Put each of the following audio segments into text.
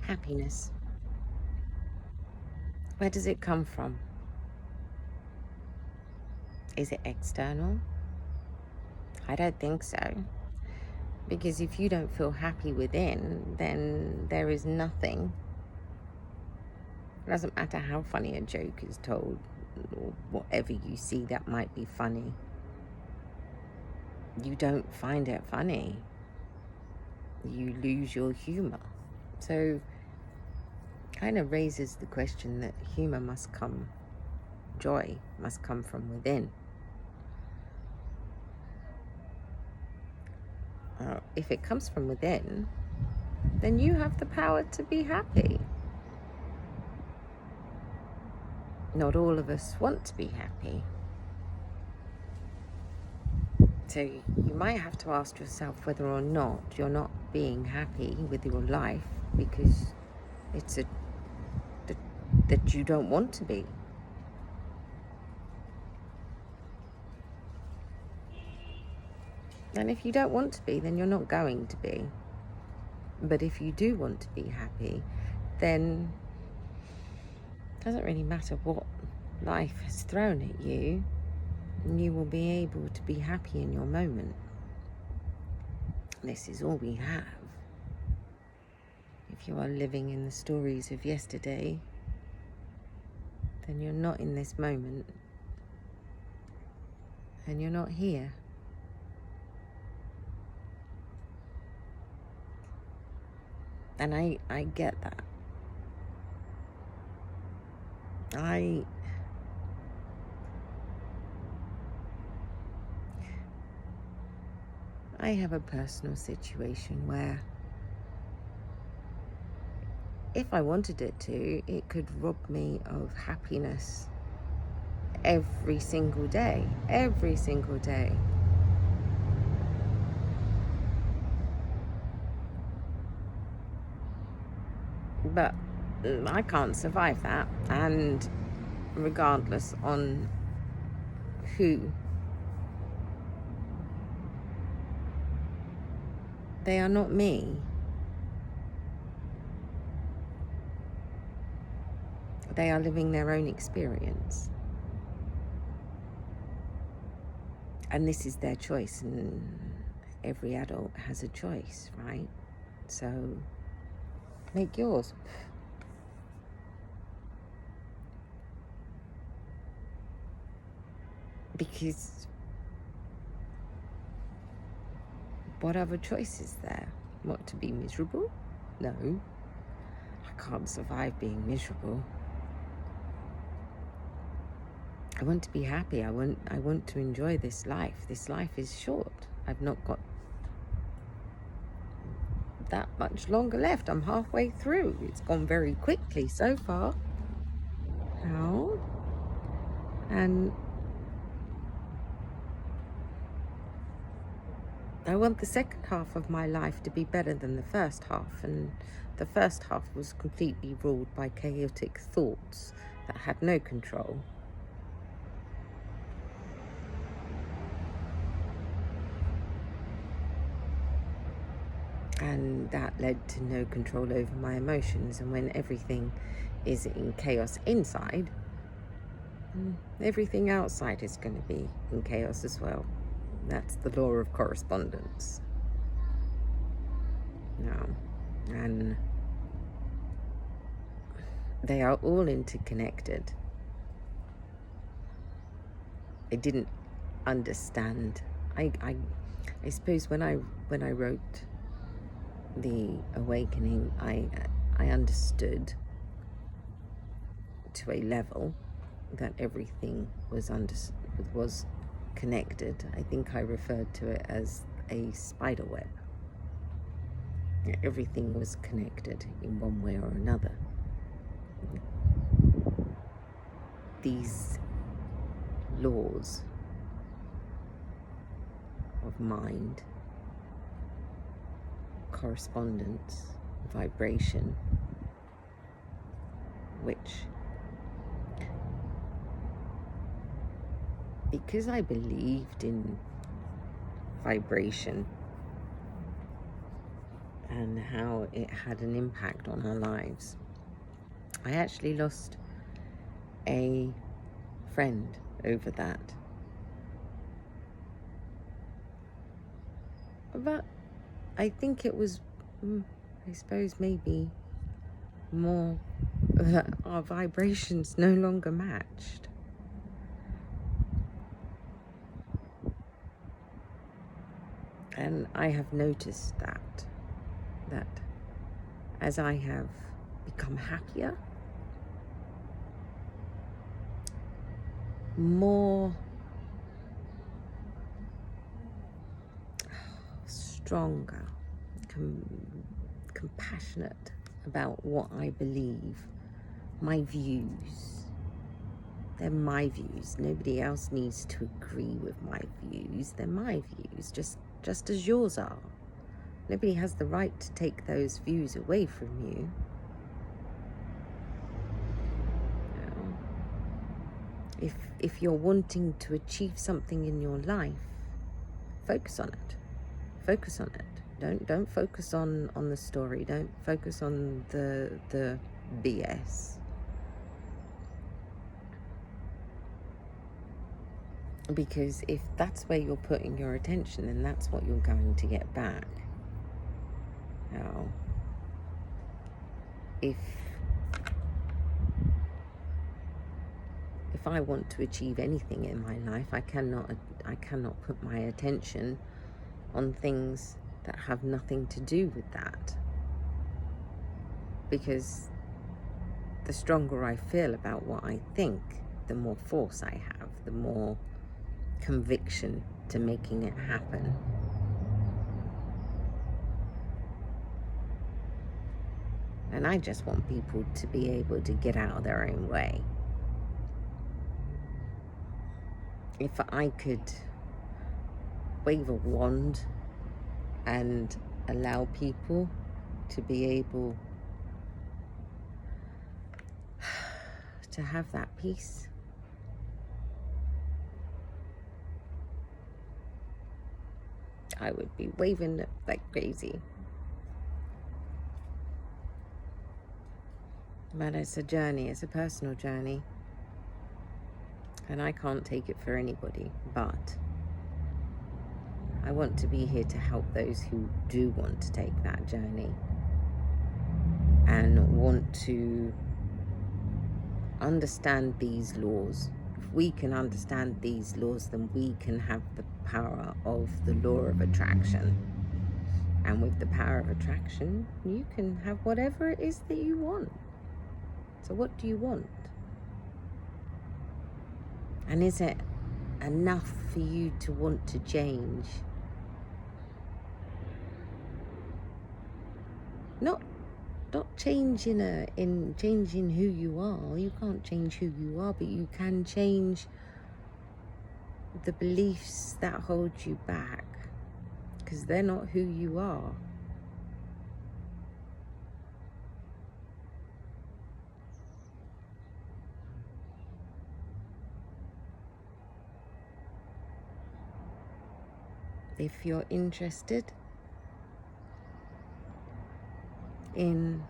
Happiness. Where does it come from? Is it external? I don't think so. Because if you don't feel happy within, then there is nothing. It doesn't matter how funny a joke is told, or whatever you see that might be funny. You don't find it funny. You lose your humor. So kind of raises the question that humor must come, joy must come from within. If it comes from within, then you have the power to be happy. Not all of us want to be happy. So you might have to ask yourself whether or not you're not being happy with your life because it's that you don't want to be. And if you don't want to be, then you're not going to be. But if you do want to be happy, then it doesn't really matter what life has thrown at you, you will be able to be happy in your moment. This is all we have. If you are living in the stories of yesterday, then you're not in this moment, and you're not here. And I get that. I have a personal situation where if I wanted it to, it could rob me of happiness every single day. Every single day. But I can't survive that. And regardless on who, they are not me. They are living their own experience. And this is their choice, and every adult has a choice, right? So make yours. Because what other choice is there? What, to be miserable? No. I can't survive being miserable. I want to be happy. I want to enjoy this life. This life is short. I've not got that much longer left. I'm halfway through. It's gone very quickly so far. How? And I want the second half of my life to be better than the first half, and the first half was completely ruled by chaotic thoughts that had no control. And that led to no control over my emotions, and when everything is in chaos inside, everything outside is going to be in chaos as well. That's the law of correspondence. Now, and they are all interconnected. I didn't understand. I suppose when I wrote The Awakening, I understood to a level that everything was connected. I think I referred to it as a spider web. Everything was connected in one way or another. These laws of mind, correspondence, vibration, which, because I believed in vibration and how it had an impact on our lives. I actually lost a friend over that. But I think it was, I suppose maybe more that our vibrations no longer matched. And I have noticed that as I have become happier, more stronger, compassionate about what I believe, my views. They're my views. Nobody else needs to agree with my views. They're my views, just as yours are. Nobody has the right to take those views away from you. If you're wanting to achieve something in your life, focus on it. Focus on it. Don't focus on the story. Don't focus on the BS. Because if that's where you're putting your attention, then that's what you're going to get back. Now, if I want to achieve anything in my life, I cannot put my attention on things that have nothing to do with that. Because the stronger I feel about what I think, the more force I have, the more conviction to making it happen. And I just want people to be able to get out of their own way. If I could wave a wand and allow people to be able to have that peace, I would be waving it like crazy. But it's a journey, it's a personal journey. And I can't take it for anybody, but I want to be here to help those who do want to take that journey and want to understand these laws. If we can understand these laws, then we can have the power of the law of attraction. And with the power of attraction, you can have whatever it is that you want. So what do you want? And is it enough for you to want to change? Not change in changing who you are. You can't change who you are, but you can change the beliefs that hold you back, because they're not who you are. If you're interested in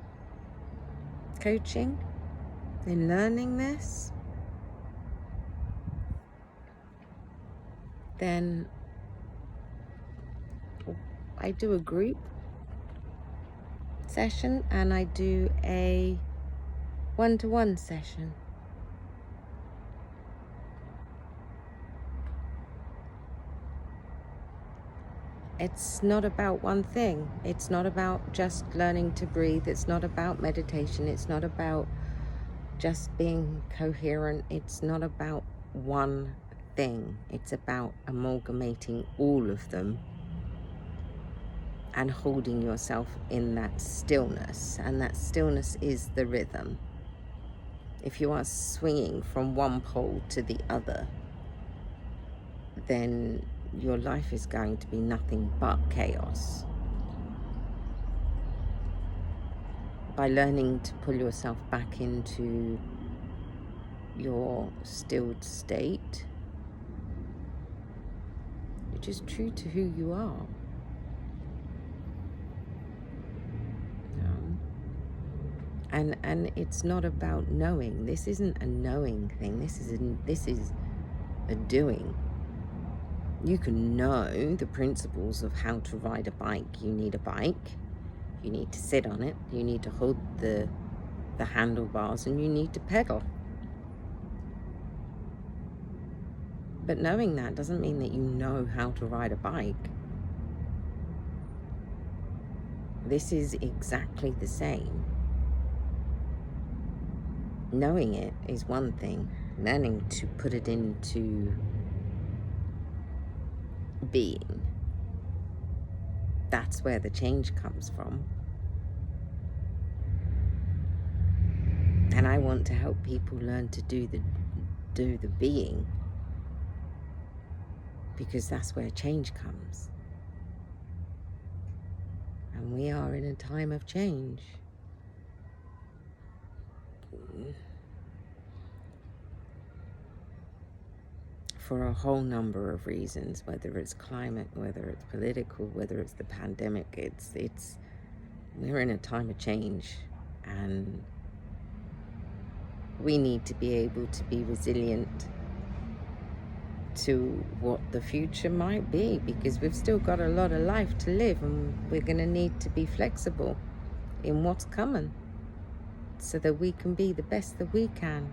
coaching, in learning this, then I do a group session and I do a one-to-one session. It's not about one thing. It's not about just learning to breathe. It's not about meditation. It's not about just being coherent. It's not about one thing. It's about amalgamating all of them and holding yourself in that stillness. And that stillness is the rhythm. If you are swinging from one pole to the other, then your life is going to be nothing but chaos. By learning to pull yourself back into your stilled state, which is true to who you are, And it's not about knowing. This isn't a knowing thing. This is a doing. You can know the principles of how to ride a bike. You need a bike. You need to sit on it. You need to hold the handlebars, and you need to pedal. But knowing that doesn't mean that you know how to ride a bike. This is exactly the same. Knowing it is one thing. Learning to put it into being, that's where the change comes from. And I want to help people learn to do the being, because that's where change comes. And we are in a time of change. For a whole number of reasons, whether it's climate, whether it's political, whether it's the pandemic, we're in a time of change, and we need to be able to be resilient to what the future might be, because we've still got a lot of life to live, and we're going to need to be flexible in what's coming so that we can be the best that we can.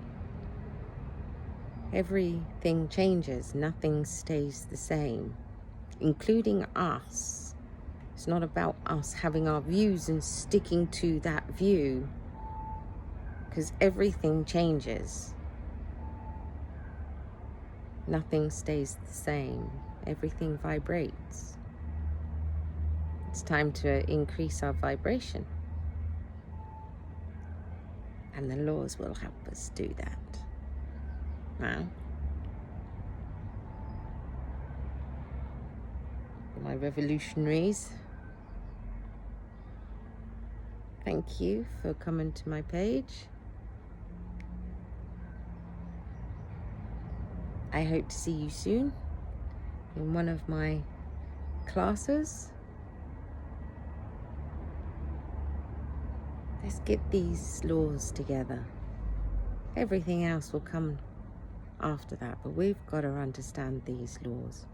Everything changes, nothing stays the same, including us. It's not about us having our views and sticking to that view, because everything changes. Nothing stays the same. Everything vibrates. It's time to increase our vibration. And the laws will help us do that. Now, my revolutionaries, thank you for coming to my page. I hope to see you soon in one of my classes. Let's get these laws together. Everything else will come after that, but we've got to understand these laws.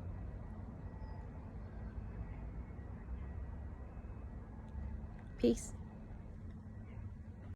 Peace.